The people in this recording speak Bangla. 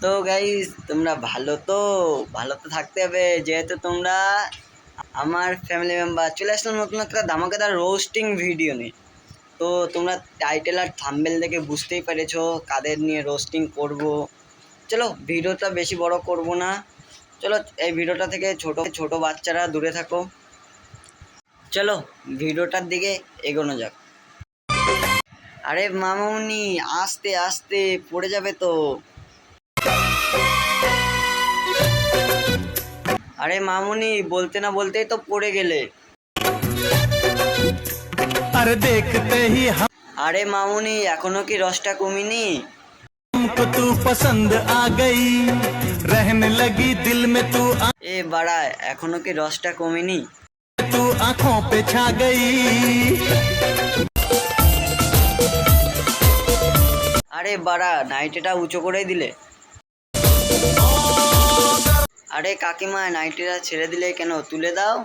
তো গাইস তোমরা ভালো তো থাকতে হবে, যেহেতু তোমরা আমার ফ্যামিলি মেম্বার। চলে আসলাম নতুন একটা ধামাকাদার রোস্টিং ভিডিও নিয়ে। তো তোমরা টাইটেল আর থাম্বনেল দেখে বুঝতেই পেরেছো কাদের নিয়ে রোস্টিং করব। চলো ভিডিওটা বেশি বড় করব না, চলো এই ভিডিওটা থেকে ছোট ছোট বাচ্চারা দূরে থাকো। চলো ভিডিওটার দিকে এগোনো যাক। আরে মামুনি আস্তে আস্তে পড়ে যাবে তো। আরে মামুনি বলতে না বলতেই তো পড়ে গেলে। अरे देखते ही আরে মামুনি এখনো কি রসটা কমিনি? हमको तू पसंद आ गई, रहने लगी दिल में तू এ বাড়া এখনো কি রসটা কমিনি? तू आंखों पे छा गई। আরে বাড়া নাইটিটা উঁচু করে দিলে। আরে কাকিমা নাইটিটা ছেড়ে দিলে কেন, তুলে দাও।